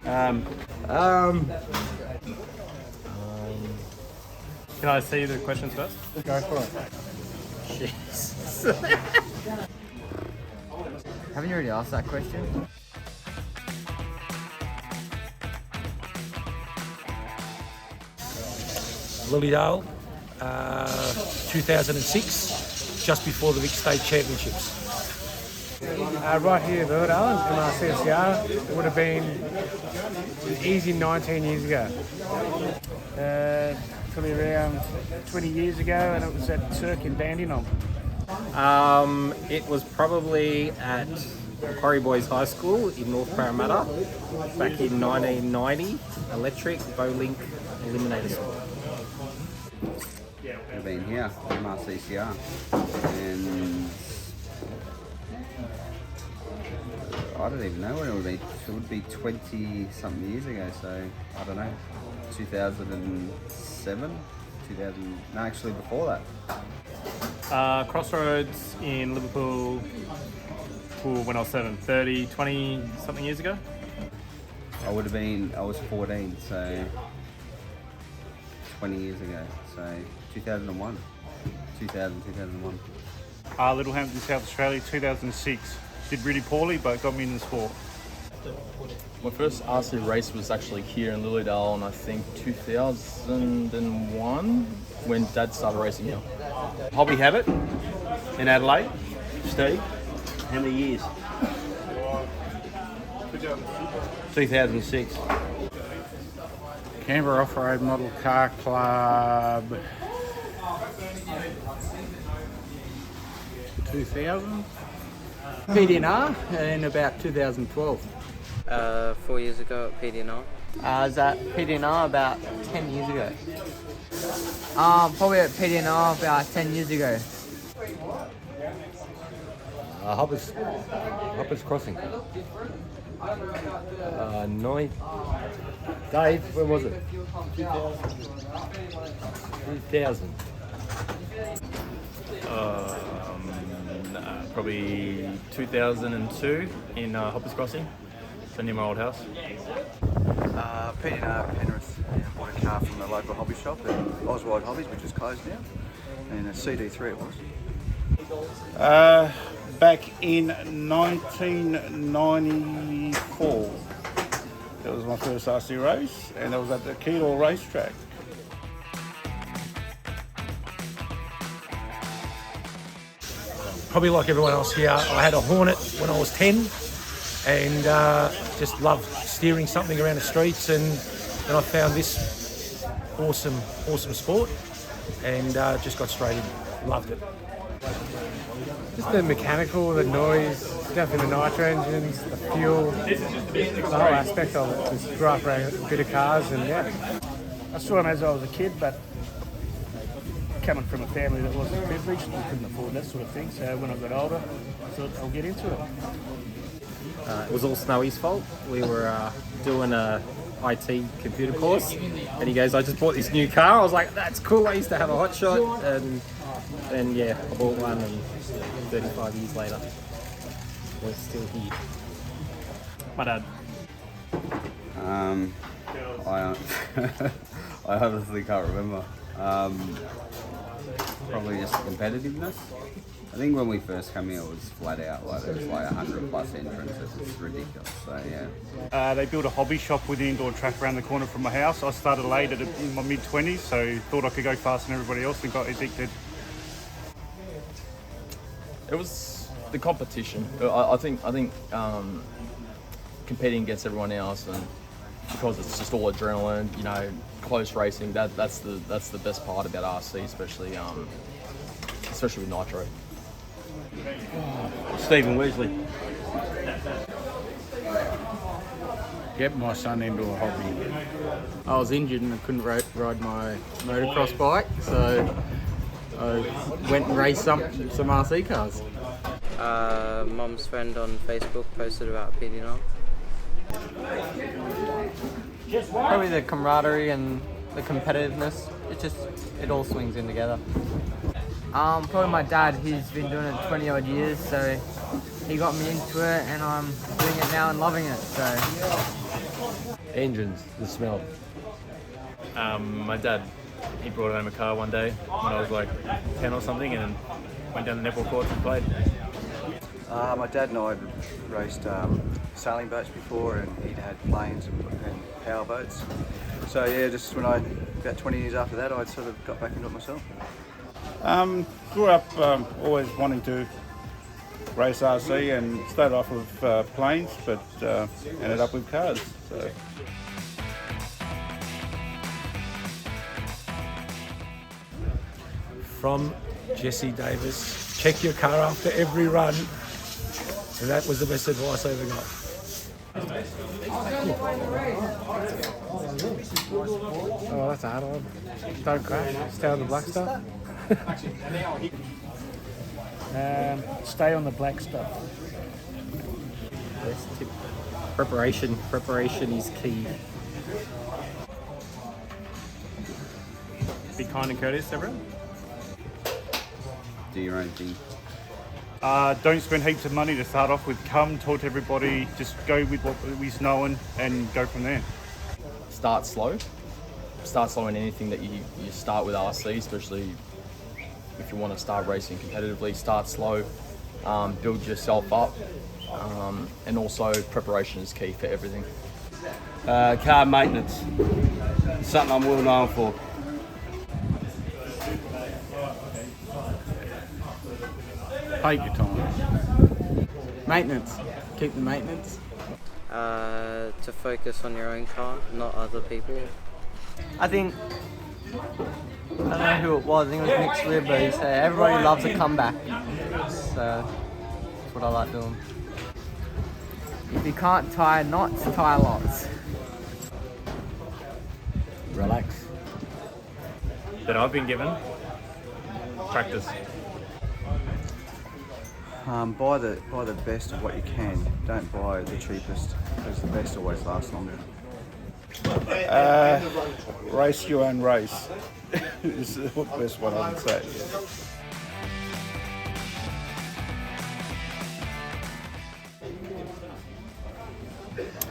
Can I see the questions first? Go for it. Jesus. Haven't you already asked that question? Lilydale, 2006, just before the VIC State Championships. Right here, Lilydale, MRCCR. It would have been easy 19 years ago. Probably around 20 years ago, and it was at Turk in Dandenong. It was probably at Corrie Boys High School in North Parramatta back in 1990. Electric, Bowlink, Eliminator Sport. I've been here, MRCCR, and I don't even know when it would be. It would be 20-something years ago, so I don't know, 2007, 2000. No, actually before that. Crossroads in Liverpool when I was 20 something years ago. I was 14, so 20 years ago, so 2001. Littlehampton, South Australia, 2006. Did really poorly, but got me in the sport. My first RC race was actually here in Lilydale in I think 2001 when Dad started racing here. Hobby Habit in Adelaide. Steve, how many years? 2006. Canberra Off-Road Model Car Club. 2000. PDNR in about 2012. 4 years ago at PDNR. I was at PDNR about 10 years ago. Probably at PDNR about 10 years ago. Hoppers Crossing. Dave, when was it? 2000. Probably 2002 in Hoppers Crossing, so near my old house. PDNR Penrith, and bought a car from the local hobby shop at Oswald Hobbies, which is closed now, and a CD3 it was. Back in 1994. That was my first RC race, and that was at the Keilor racetrack. Probably like everyone else here, I had a Hornet when I was 10 and just loved steering something around the streets, and then I found this awesome sport and just got straight in. Loved it. Just the mechanical, the noise, stuff in the nitro engines, the fuel, the whole aspect of it. Just grew up around a bit of cars, and yeah. I saw them as I was a kid, but coming from a family that wasn't privileged, we couldn't afford that sort of thing. So when I got older, I thought I'll get into it. It was all Snowy's fault. We were doing a IT computer course, and he goes, "I just bought this new car." I was like, "That's cool. I used to have a hot shot," and yeah, I bought one, and 35 years later, we're still here. My dad. I honestly can't remember. Probably just competitiveness. I think when we first came here, it was flat out. Like there was like 100 plus entrances. It's ridiculous. So yeah. They built a hobby shop with an indoor track around the corner from my house. I started late in my mid-20s, so thought I could go faster than everybody else and got addicted. It was the competition. I think competing against everyone else, and because it's just all adrenaline, you know, close racing. That's the best part about RC, especially with nitro. Stephen Weasley. Get my son into a hobby. I was injured and I couldn't ride my motocross bike, so I went and raced some RC cars. Mum's friend on Facebook posted about PDNR. Probably the camaraderie and the competitiveness. It all swings in together. Probably my dad. He's been doing it 20 odd years, so he got me into it, and I'm doing it now and loving it. So Engines, the smell. My dad, he brought home a car one day when I was like 10 or something, and went down the netball courts and played. My dad and I had raced sailing boats before, and he'd had planes and power boats. So yeah, just about 20 years after that, I'd sort of got back into it myself. Grew up always wanting to race RC and started off with planes, but ended up with cars. So. From Jesse Davis, check your car after every run. And that was the best advice I ever got. Oh, that's a hard one. Don't crash. Stay on the black stuff. Stay on the black stuff. Best tip. Preparation is key. Be kind and courteous, everyone. Do your own thing. Don't spend heaps of money to start off with. Come, talk to everybody, just go with what is known and go from there. Start slow. Start slow in anything that you start with RC, especially if you want to start racing competitively. Start slow, build yourself up, and also preparation is key for everything. Car maintenance, something I'm well known for. Take your time. Maintenance. Keep the maintenance. To focus on your own car, not other people. I think, I don't know who it was, I think it was Nick Swibb, but he said everybody loves a comeback. So that's what I like doing. If you can't tie knots, tie lots. Relax. That I've been given. Practice. Buy the best of what you can. Don't buy the cheapest, because the best always lasts longer. Race your own race is the best one I would say.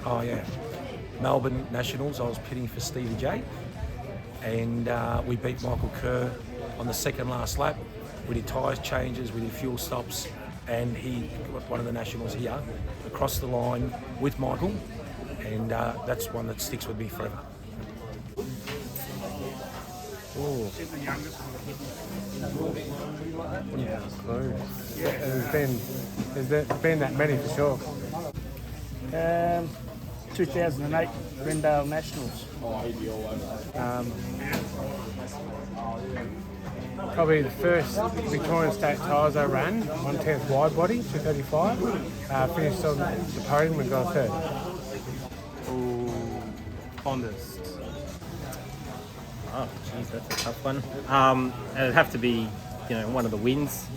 Oh yeah, Melbourne Nationals, I was pitting for Stevie J, and we beat Michael Kerr on the second last lap. We did tyre changes, we did fuel stops, and he got one of the Nationals here across the line with Michael, and that's one that sticks with me forever. Oh. Yeah, clue. There's been that many for sure. 2008 Glendale Nationals. Probably the first Victorian State tyres I ran, 1/10 wide body, 235. Finished on the podium and got a third. Fondest. Oh, geez, that's a tough one. It'd have to be, one of the wins.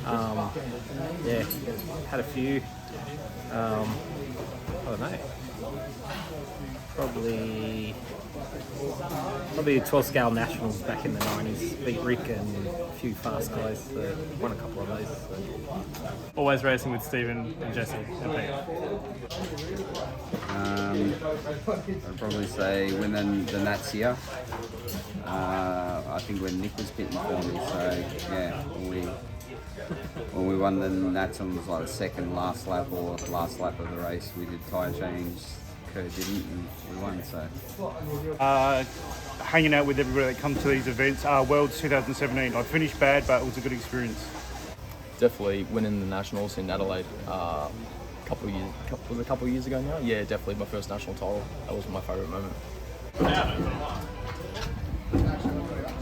Yeah, had a few. I don't know. Probably the 12 scale nationals back in the 90s. Beat Rick and a few fast guys. So won a couple of those. So. Always racing with Stephen and Jesse and Pete. I'd probably say winning the Nats here. I think when Nick was pitting for me, so yeah, when we won the Nats on was like the second last lap or last lap of the race, we did tyre change. Kerr didn't, and we won. So hanging out with everybody that comes to these events. Worlds 2017. I finished bad, but it was a good experience. Definitely winning the Nationals in Adelaide a couple of years ago now? Yeah, definitely my first national title. That was my favourite moment.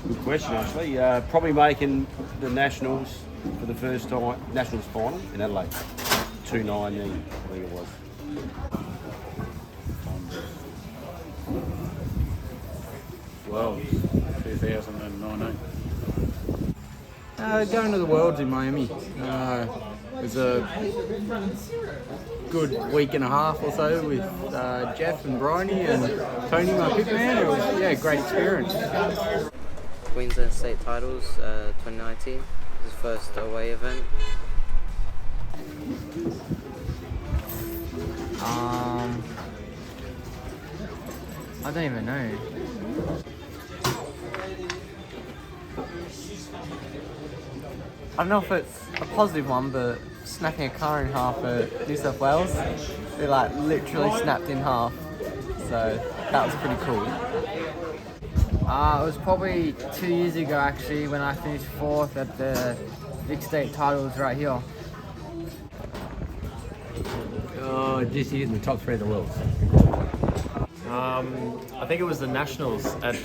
Good question, actually. Probably making the Nationals for the first time, Nationals final in Adelaide. 2019, I think it was. 2019. Going to the Worlds in Miami. It was a good week and a half or so with Jeff and Bryony and Tony, my pitman. It was a great experience. Queensland State Titles 2019. His first away event. I don't even know. I don't know if it's a positive one, but snapping a car in half at New South Wales, it like literally snapped in half. So that was pretty cool. It was probably 2 years ago actually when I finished 4th at the VIC state titles right here. This year in the top 3 of the world. I think it was the Nationals at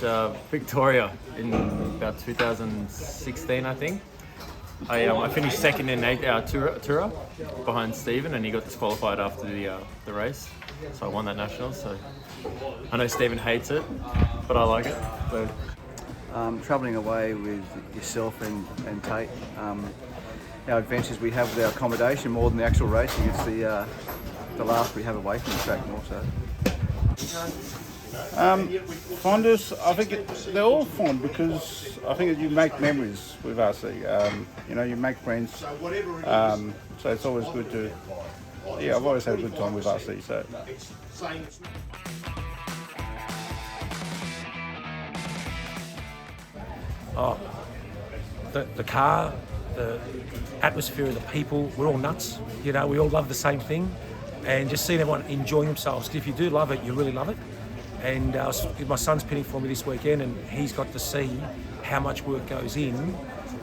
Victoria in about 2016, I think. I finished 2nd in 8-hour Tour behind Stephen, and he got disqualified after the race. So I won that Nationals. So I know Stephen hates it, but I like it. So. Travelling away with yourself and Tate, our adventures we have with our accommodation more than the actual racing. It's the laugh we have away from the track more so. Fondest, I think they're all fond because I think that you make memories with RC. You make friends. So it's always good to. Yeah, I've always had a good time with RC. So. Oh, the car, the atmosphere of the people, we're all nuts. We all love the same thing. And just seeing everyone enjoying themselves. If you do love it, you really love it. And my son's pinning for me this weekend, and he's got to see how much work goes in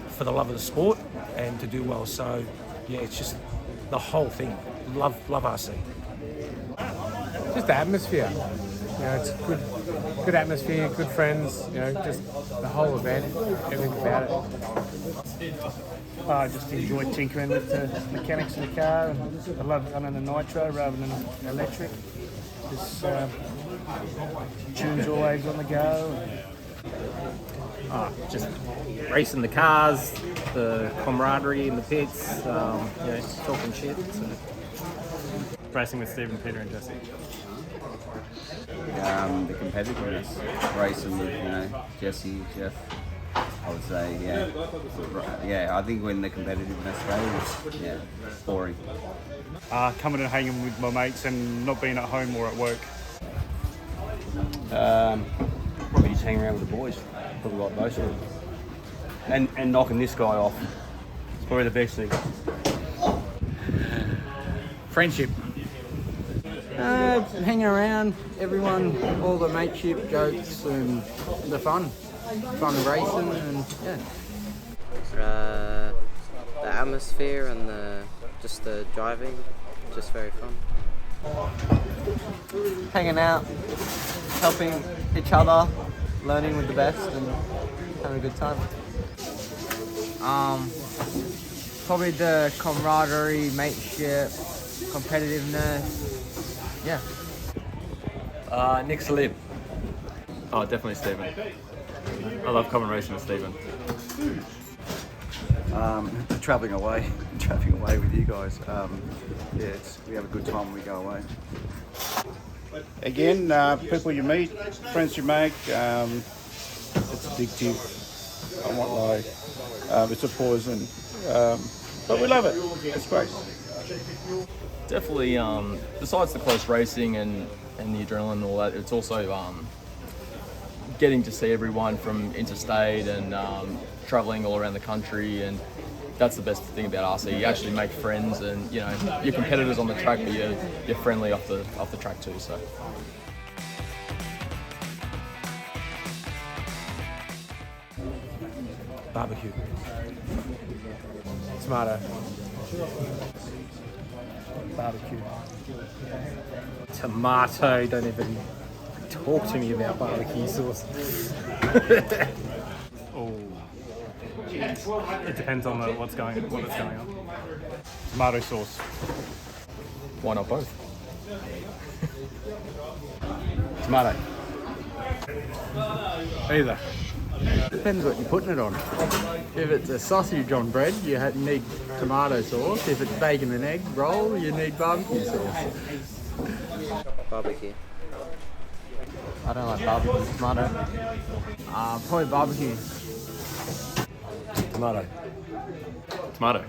for the love of the sport and to do well. So, yeah, it's just the whole thing. Love RC. Just the atmosphere. It's good atmosphere, good friends. Just the whole event, everything about it. I just enjoy tinkering with the mechanics of the car. And I love running the nitro rather than electric. Just tunes always on the go. Just racing the cars, the camaraderie in the pits, talking shit. So. Racing with Stephen, Peter and Jesse. The competitiveness, racing with Jesse, Jeff. I would say, yeah. I think when the competitiveness goes, it's boring. Coming and hanging with my mates and not being at home or at work. Probably just hanging around with the boys. Probably like most of them. And knocking this guy off. It's probably the best thing. Friendship. Hanging around, everyone, all the mateship, jokes and the fun racing and The atmosphere and the driving, just very fun. hanging out, helping each other, learning with the best and having a good time. Probably the camaraderie, mateship, competitiveness. Yeah. Nick Salib. Oh, definitely Stephen. I love common racing with Stephen. Travelling away with you guys. We have a good time when we go away. Again, people you meet, friends you make, it's addictive. I won't lie. It's a poison. But we love it. It's great. Definitely, besides the close racing and the adrenaline and all that, it's also getting to see everyone from interstate and travelling all around the country, and that's the best thing about RC. You actually make friends, and you're competitors on the track, but you're friendly off the track too. So. Barbecue. Tomato. Barbecue. Tomato, don't even talk to me about barbecue sauce. Oh, it depends on what's going on. Tomato sauce. Why not both? Tomato. Either. Depends what you're putting it on. If it's a sausage on bread, you need tomato sauce. If it's bacon and egg roll, you need barbecue sauce. Barbecue. I don't like barbecue. Tomato. Probably barbecue. Tomato. Tomato.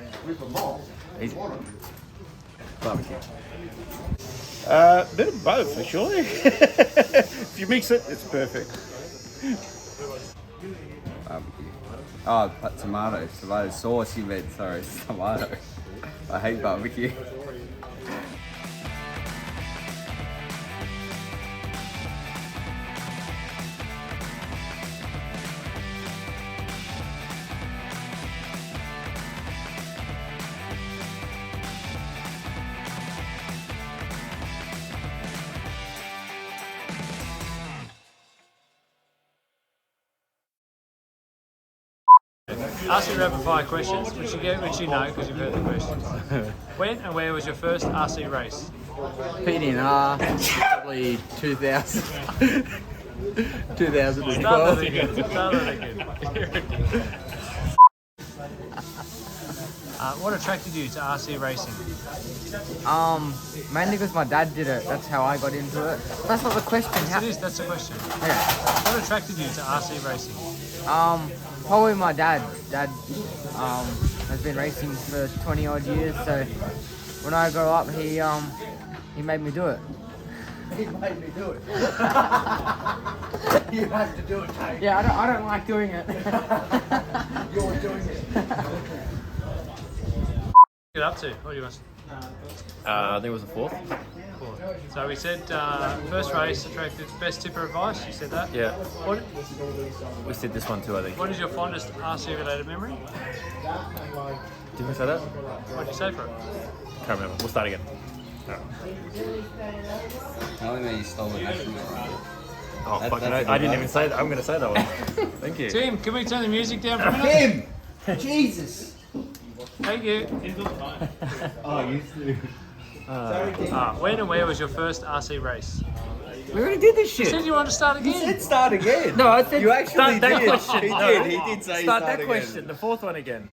Easy. Barbecue. Bit of both, actually. If you mix it, it's perfect. Barbecue. Oh, tomato sauce. You meant sorry, it's tomato. I hate barbecue. Ask you rapid fire questions, which you know because you've heard the questions. When and where was your first RC race? PDNR, probably 2000. 2012. Start that again. What attracted you to RC racing? Mainly because my dad did it. That's how I got into it. That's not the question. Yes, it is. That's the question. Yeah. What attracted you to RC racing? Probably my dad. Dad has been racing for 20 odd years, so when I grow up, he made me do it. He made me do it. You have to do it, Tate. Yeah, I don't like doing it. You're doing it. Get up to? What do you want? I think it was the fourth. So we said first race attracted best tipper advice. You said that. Yeah. What? We said this one too, I think. What is your fondest RC related memory? Did we say that? What did you say for it? Can't remember. We'll start again. Telling me you stole the national. Oh, fucking I didn't even say that. I'm going to say that one. Thank you. Tim, can we turn the music down for a minute? Tim! Jesus! Thank you. Oh, you too. When and where was your first RC race? We already did this shit. You said you wanted to start again. You said start again. No, I said you actually Start that did. question. He No. did. He did say Start that again. question. The fourth one again.